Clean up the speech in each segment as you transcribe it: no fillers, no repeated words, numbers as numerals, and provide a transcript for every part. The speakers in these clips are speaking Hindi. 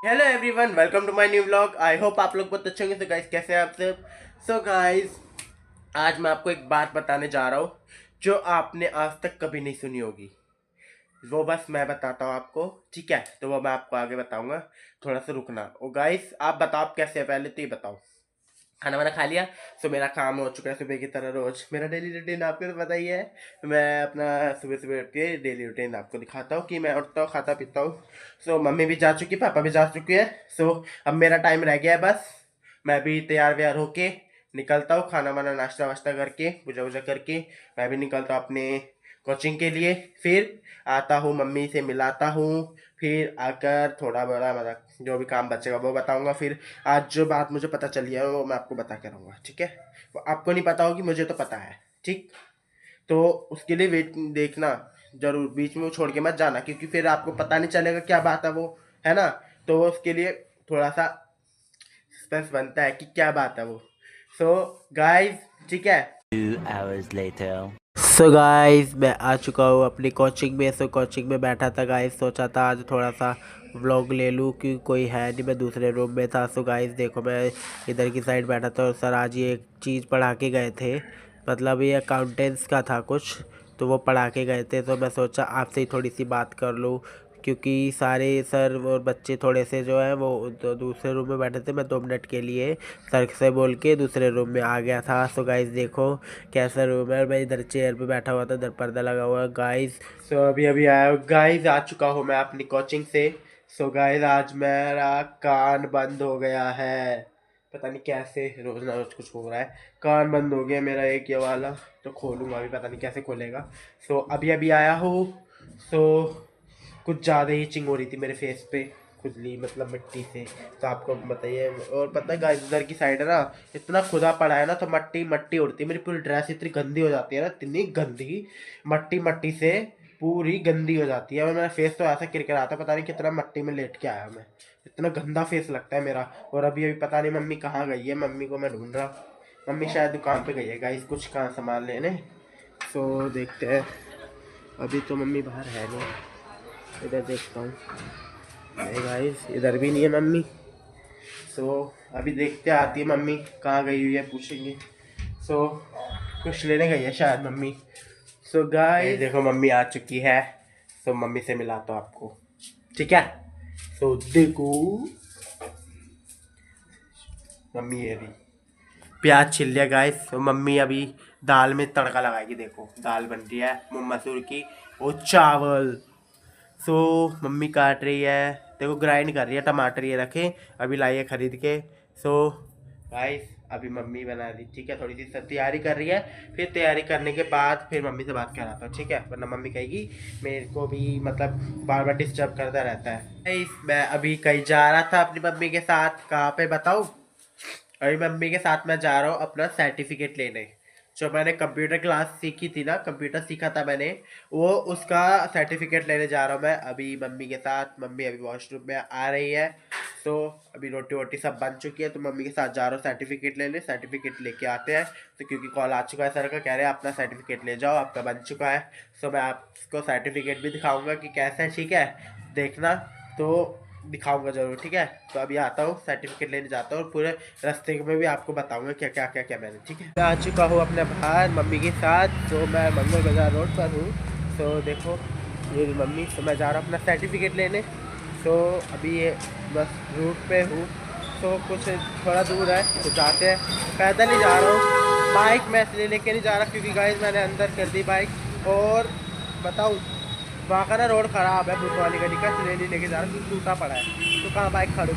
Hello everyone, welcome to my new vlog. I hope आप लोग बहुत अच्छे होंगे। तो गाइस, कैसे हैं आप सब? सो गाइस, आज मैं आपको एक बात बताने जा रहा हूँ जो आपने आज तक कभी नहीं सुनी होगी। वो बस मैं बताता हूँ आपको, ठीक है? तो वो मैं आपको आगे बताऊंगा, थोड़ा सा रुकना। और गाइस, आप बताओ आप कैसे हैं, पहले तो ये बताओ। खाना वाना खा लिया? सो मेरा काम हो चुका है सुबह की तरह। रोज मेरा डेली रूटीन आपको तो पता ही है। मैं अपना सुबह सुबह उठ के डेली रूटीन आपको दिखाता हूँ कि मैं उठता हूँ, खाता पीता हूँ। सो मम्मी भी जा चुकी है, पापा भी जा चुके हैं। सो अब मेरा टाइम रह गया है बस। मैं भी तैयार व्यार होके निकलता हूँ, खाना वाना नाश्ता वाश्ता करके, पूजा वूजा करके मैं भी निकलता हूँ अपने कोचिंग के लिए। फिर आता हूँ, मम्मी से मिलाता हूँ। फिर आकर थोड़ा बड़ा मतलब जो भी काम बचेगा वो बताऊंगा। फिर आज जो बात मुझे पता चली है वो मैं आपको बता के रहूँगा, ठीक है? वो आपको नहीं पता होगी, मुझे तो पता है, ठीक? तो उसके लिए वेट देखना जरूर, बीच में वो छोड़ के मत जाना, क्योंकि फिर आपको पता नहीं चलेगा क्या बात है वो, है ना? तो उसके लिए थोड़ा सा सस्पेंस बनता है कि क्या बात है वो। सो गाइस, ठीक है। 2 hours later. सो गाइस, मैं आ चुका हूँ अपनी कोचिंग में। सो कोचिंग में बैठा था गाइस, सोचा था आज थोड़ा सा व्लॉग ले लूँ क्योंकि कोई है नहीं, मैं दूसरे रूम में था। सो गाइस देखो, मैं इधर की साइड बैठा था और सर आज ये एक चीज़ पढ़ा के गए थे। मतलब ये अकाउंटेंट्स का था कुछ, तो वो पढ़ा के गए थे। तो मैं सोचा आपसे ही थोड़ी सी बात कर लूँ, क्योंकि सारे सर और बच्चे थोड़े से जो है वो दूसरे रूम में बैठे थे। मैं 2 मिनट के लिए सर से बोल के दूसरे रूम में आ गया था। सो गाइस देखो कैसा रूम है, और मैं इधर चेयर पे बैठा हुआ था, इधर पर्दा लगा हुआ है गाइस। सो अभी अभी आया गाइस, आ चुका हूँ मैं अपनी कोचिंग से। सो गाइस, आज मेरा कान बंद हो गया है, पता नहीं कैसे, रोज ना रोज कुछ हो रहा है। कान बंद हो गया मेरा एक ये वाला, तो खोलूँगा अभी, पता नहीं कैसे खोलेगा। सो अभी अभी आया हूँ। सो कुछ ज़्यादा ही चिंग हो रही थी मेरे फेस पे, खुजली मतलब मिट्टी से। तो आपको बताइए। और पता है गाइस, इधर की साइड है ना, इतना खुदा पड़ा है ना, तो मट्टी मट्टी उड़ती है। मेरी पूरी ड्रेस इतनी गंदी हो जाती है ना, इतनी गंदी, मट्टी मट्टी से पूरी गंदी हो जाती है। और मेरा फेस तो ऐसा किरकिराता, पता नहीं कितना मट्टी में लेट के आया मैं, इतना गंदा फेस लगता है मेरा। और अभी अभी पता नहीं मम्मी कहाँ गई है, मम्मी को मैं ढूंढ रहा हूँ। मम्मी शायद दुकान पे गई है गाइस, कुछ कहाँ सामान लेने। सो देखते हैं, अभी तो मम्मी बाहर है नहीं। इधर देखता हूँ, नहीं गाइस इधर भी नहीं है मम्मी। सो अभी देखते आती है मम्मी, कहाँ गई हुई है पूछेंगे। सो कुछ लेने गई है शायद मम्मी। सो गाइस देखो, मम्मी आ चुकी है। सो मम्मी से मिलाता हूँ आपको, ठीक है? सो देखो, मम्मी ये भी प्याज छिल लिया गाइस। तो मम्मी अभी दाल में तड़का लगाएगी। देखो दाल बन रही है मूंग मसूर की, और चावल। सो मम्मी काट रही है, देखो ग्राइंड कर रही है, टमाटर ये रखे अभी लाई है खरीद के। सो गाइस, अभी मम्मी बना रही, ठीक है, थोड़ी सी सब तैयारी कर रही है। फिर तैयारी करने के बाद फिर मम्मी से बात कराता हूँ, ठीक है? वरना मम्मी कहेगी मेरे को भी मतलब बार बार डिस्टर्ब करता रहता है। गाइस, मैं अभी कहीं जा रहा था अपनी मम्मी के साथ, कहाँ पे बताऊँ? अभी मम्मी के साथ मैं जा रहा हूँ अपना सर्टिफिकेट लेने। जो मैंने कंप्यूटर क्लास सीखी थी ना, कंप्यूटर सीखा था मैंने, वो उसका सर्टिफिकेट लेने जा रहा हूँ मैं अभी मम्मी के साथ। मम्मी अभी वॉशरूम में आ रही है। तो अभी रोटी वोटी सब बन चुकी है, तो मम्मी के साथ जा रहा हूँ सर्टिफिकेट लेने। सर्टिफिकेट लेके आते हैं। तो क्योंकि कॉल आ चुका है सर का, कह रहे हैं अपना सर्टिफिकेट ले जाओ, आपका बन चुका है। सो मैं आपको सर्टिफिकेट भी दिखाऊंगा कि कैसा है, ठीक है? देखना, तो दिखाऊंगा जरूर, ठीक है? तो अभी आता हूँ, सर्टिफिकेट लेने जाता हूँ, और पूरे रास्ते में भी आपको बताऊंगा क्या क्या क्या क्या मैंने, ठीक है? मैं आ चुका हूँ अपने बाहर मम्मी के साथ। तो मैं मंगल बाजार रोड पर हूँ। तो देखो ये मम्मी, तो मैं जा रहा हूँ अपना सर्टिफिकेट लेने। तो अभी ये बस रूट पे हूँ। तो कुछ थोड़ा दूर है, तो जाते हैं। पैदल ही जा रहा हूँ, बाइक मैं इसलिए लेके नहीं जा रहा क्योंकि गाइस मैंने अंदर कर दी बाइक। और बताऊँ, वहाँ का ना रोड ख़राब है, भूत वाली गली का, इसलिए नहीं लेके जा रहा क्योंकि टूटा पड़ा है। तो कहाँ बाइक खड़ी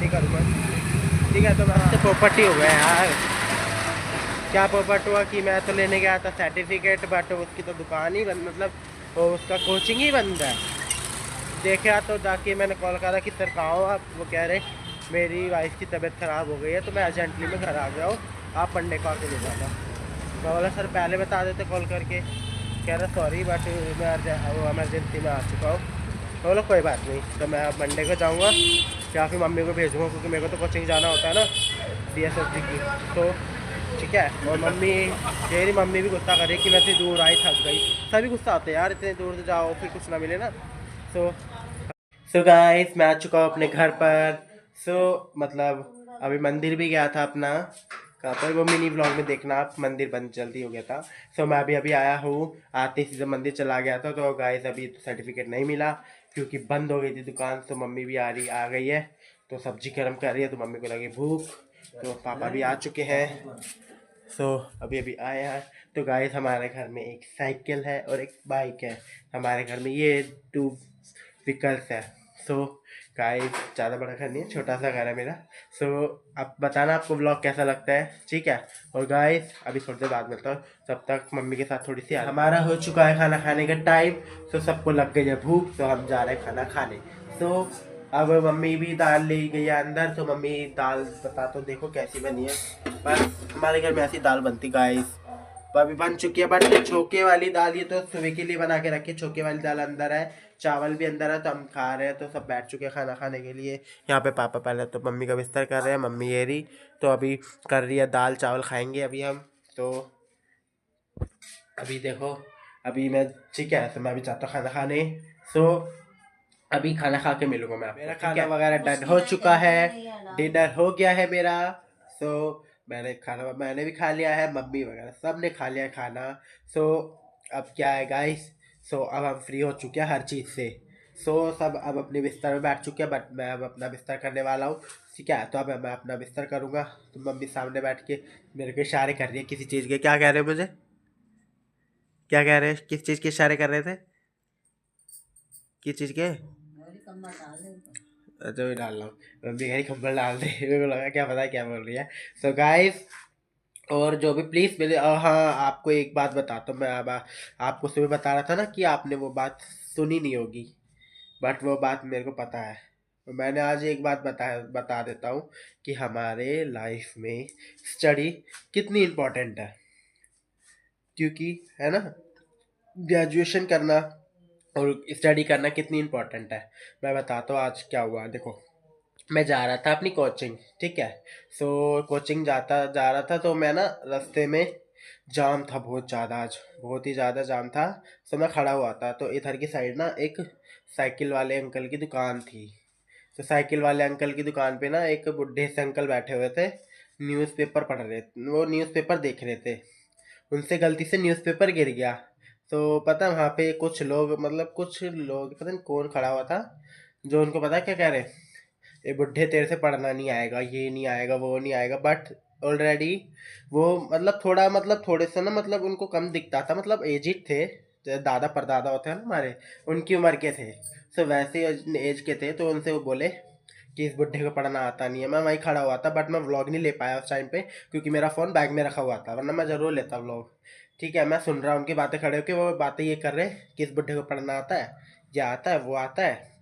करूँगा, ठीक है? तो मैं तो प्रॉपर्टी हो गया यार। क्या प्रॉपर्ट हुआ कि मैं तो लेने गया था सर्टिफिकेट, बट उसकी तो दुकान ही बंद, मतलब वो उसका कोचिंग ही बंद है। देखा तो जाके मैंने कॉल करा कि सर कहाँ हो आप? वो कह रहे मेरी वाइफ की तबीयत ख़राब हो गई है, तो मैं अर्जेंटली में घर आ गया हूँ, आप मंडे को आके ले जाना। मैं बोला सर पहले बता देते कॉल करके। कह रहा सॉरी बट मैं वो एमरजेंसी में आ चुका हूँ। तो बोला कोई बात नहीं, तो मैं अब मंडे को जाऊँगा, या फिर मम्मी को भेजूँगा, क्योंकि मेरे को तो कोचिंग जाना होता है ना DSSC की। तो ठीक है। और मम्मी, मेरी मम्मी भी गुस्सा कर रही कि मैं इतनी दूर आई, थक गई। सभी गुस्सा आते हैं यार, इतने दूर से जाओ फिर कुछ ना मिले ना। तो सो गाइस मैं आ चुका हूँ अपने घर पर। मतलब अभी मंदिर भी गया था अपना, कहाँ पर वो मिनी ब्लॉग में देखना आप, मंदिर बंद जल्दी हो गया था। मैं अभी अभी आया हूँ, आते सीधे मंदिर चला गया था। तो गाइस अभी सर्टिफिकेट नहीं मिला क्योंकि बंद हो गई थी दुकान। तो मम्मी भी आ गई है, तो सब्जी गर्म कर रही है, तो मम्मी को लगी भूख। तो पापा भी आ चुके हैं। अभी अभी आए हैं। तो गाइस हमारे घर में एक साइकिल है और एक बाइक है। हमारे घर में ये 2 व्हीकल्स है। गाइस ज़्यादा बड़ा घर नहीं है, छोटा सा घर है मेरा। अब बताना आपको ब्लॉग कैसा लगता है, ठीक है। और गाइस अभी थोड़ी देर बाद मिलता हूँ, तब तक मम्मी के साथ थोड़ी सी हमारा हो चुका है खाना खाने का टाइम। सबको लग गई है भूख, तो हम जा रहे हैं खाना खाने। अब मम्मी भी दाल ले गई है अंदर। तो मम्मी दाल बता तो देखो कैसी बनी है। पर हमारे घर में ऐसी दाल बनती गाइस, अभी बन चुकी है। बट छोके वाली दाल, ये तो सुबह के लिए बना के रखी, छोके वाली दाल अंदर है, चावल भी अंदर है। तो हम खा रहे हैं, तो सब बैठ चुके हैं खाना खाने के लिए। यहाँ पे पापा पहले तो मम्मी का बिस्तर कर रहे हैं, मम्मी ये रही तो अभी कर रही है दाल चावल खाएंगे अभी हम। तो अभी देखो, अभी मैं ठीक है, तो मैं अभी जाता हूँ खाना खाने। सो अभी खाना खा के मिलूंगा मैं आपको। मेरा खाना वगैरह डन हो चुका है, डिनर हो गया है मेरा। सो मैंने भी खा लिया है, मम्मी वगैरह सब ने खा लिया है खाना। अब क्या है गाइस, अब हम फ्री हो चुके हैं हर चीज़ से। सब अब अपने बिस्तर में बैठ चुके हैं, बट मैं अब अपना बिस्तर करने वाला हूँ, ठीक है। तो अब मैं अपना बिस्तर करूँगा। तो मम्मी सामने बैठ के मेरे को इशारे कर रही है किसी चीज़ के। क्या कह रहे हो मुझे, क्या कह रहे हैं, किस चीज़ के इशारे कर रहे थे, किस चीज़ के? अच्छा मैं डाल रहा हूँ, मम्मी कहीं कंबल डाल दे। मेरे को लगा क्या पता क्या बोल रही है। गाइस, और जो भी प्लीज़ मेरे हाँ आपको एक बात बताता हूँ मैं। अब आपको सुबह बता रहा था ना कि आपने वो बात सुनी नहीं होगी, बट वो बात मेरे को पता है। तो मैंने आज एक बात बता देता हूँ कि हमारे लाइफ में स्टडी कितनी इम्पोर्टेंट है। क्योंकि है ना, ग्रेजुएशन करना और स्टडी करना कितनी इम्पोर्टेंट है। मैं बताता हूँ आज क्या हुआ। देखो, मैं जा रहा था अपनी कोचिंग, ठीक है। कोचिंग जा रहा था, तो मैं ना रास्ते में जाम था बहुत ज़्यादा, आज बहुत ही ज़्यादा जाम था। मैं खड़ा हुआ था, तो इधर की साइड ना एक साइकिल वाले अंकल की दुकान थी। साइकिल वाले अंकल की दुकान पे ना एक बुढ़े से अंकल बैठे हुए थे, न्यूज़पेपर पढ़ रहे, वो न्यूज़पेपर देख रहे थे। उनसे गलती से न्यूज़पेपर गिर गया। पता है वहाँ पे कुछ लोग पता नहीं कौन खड़ा हुआ था, जो उनको पता है क्या कह रहे, ये बुढ़े तेरे से पढ़ना नहीं आएगा, ये नहीं आएगा, वो नहीं आएगा। बट ऑलरेडी वो थोड़े से ना उनको कम दिखता था, एजिड थे, जो दादा परदादा होते हैं ना हमारे, उनकी उम्र के थे। वैसे एज के थे। तो उनसे वो बोले कि इस बुढ़े को पढ़ना आता नहीं है। मैं वहीं खड़ा हुआ था, बट मैं व्लॉग नहीं ले पाया उस टाइम पे, क्योंकि मेरा फ़ोन बैग में रखा हुआ था, वरना मैं ज़रूर लेता व्लॉग। ठीक है, मैं सुन रहा हूँ उनकी बातें खड़े होकर, वो बातें ये कर रहे कि इस बुढ़े को पढ़ना आता है, ये आता है, वो आता है।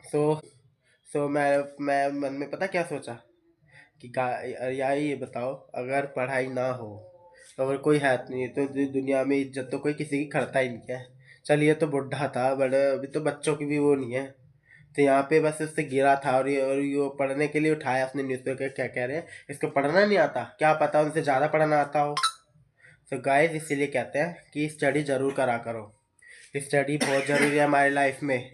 सो मैं मन में पता क्या सोचा कि यार ये बताओ, अगर पढ़ाई ना हो तो अगर कोई है नहीं, तो दुनिया में इज्जत तो कोई किसी की करता ही नहीं है। चलिए तो बुढ़ा था, बड़े अभी तो बच्चों की भी वो नहीं है। तो यहाँ पे बस उससे गिरा था, और ये पढ़ने के लिए उठाया उसने न्यूज़पेपर। क्या कह रहे हैं, इसको पढ़ना नहीं आता, क्या पता उनसे ज़्यादा पढ़ना आता हो। गाइस इसीलिए कहते हैं कि स्टडी ज़रूर करा करो। स्टडी बहुत ज़रूरी है हमारी लाइफ में।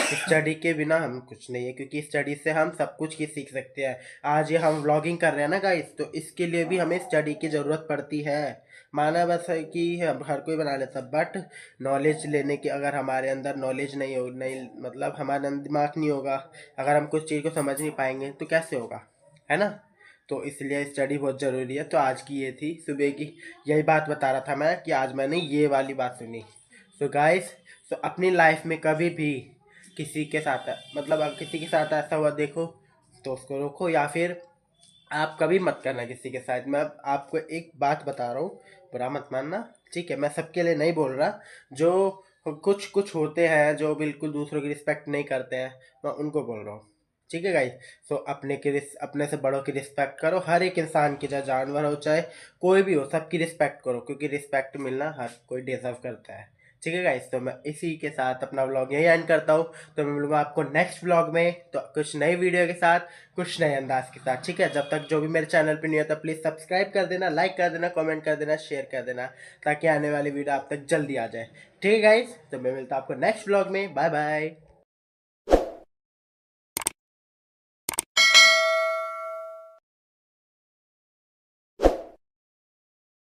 स्टडी के बिना हम कुछ नहीं है, क्योंकि स्टडी से हम सब कुछ की सीख सकते हैं। आज ये हम व्लॉगिंग कर रहे हैं ना गाइस, तो इसके लिए भी हमें स्टडी की ज़रूरत पड़ती है। माना बस है कि हर कोई बना लेता, बट नॉलेज लेने की, अगर हमारे अंदर नॉलेज नहीं हमारे अंदर दिमाग नहीं होगा, अगर हम कुछ चीज़ को समझ नहीं पाएंगे तो कैसे होगा, है ना। तो इसलिए स्टडी बहुत ज़रूरी है। तो आज की ये थी सुबह की, यही बात बता रहा था मैं कि आज मैंने ये वाली बात सुनी। गाइस, अपनी लाइफ में कभी भी किसी के साथ अगर किसी के साथ ऐसा हुआ देखो, तो उसको रोको, या फिर आप कभी मत करना किसी के साथ। मैं आपको एक बात बता रहा हूँ, बुरा मत मानना, ठीक है। मैं सबके लिए नहीं बोल रहा, जो कुछ कुछ होते हैं जो बिल्कुल दूसरों की रिस्पेक्ट नहीं करते हैं, मैं उनको बोल रहा हूँ, ठीक है गाइस। अपने से बड़ों की रिस्पेक्ट करो, हर एक इंसान की, चाहे जानवर हो चाहे कोई भी हो, सबकी रिस्पेक्ट करो, क्योंकि रिस्पेक्ट मिलना हर कोई डिजर्व करता है, ठीक है गाइस। तो मैं इसी के साथ अपना व्लॉग यही एंड करता हूँ। तो मैं मिलूंगा आपको नेक्स्ट व्लॉग में, तो कुछ नई वीडियो के साथ, कुछ नए अंदाज के साथ, ठीक है। जब तक जो भी मेरे चैनल पे नहीं होता, प्लीज़ सब्सक्राइब कर देना, लाइक कर देना, कमेंट कर देना, शेयर कर देना, ताकि आने वाली वीडियो आप तक जल्दी आ जाए, ठीक है गाइस। तो मैं मिलता हूँ आपको नेक्स्ट व्लॉग में, बाय बाय।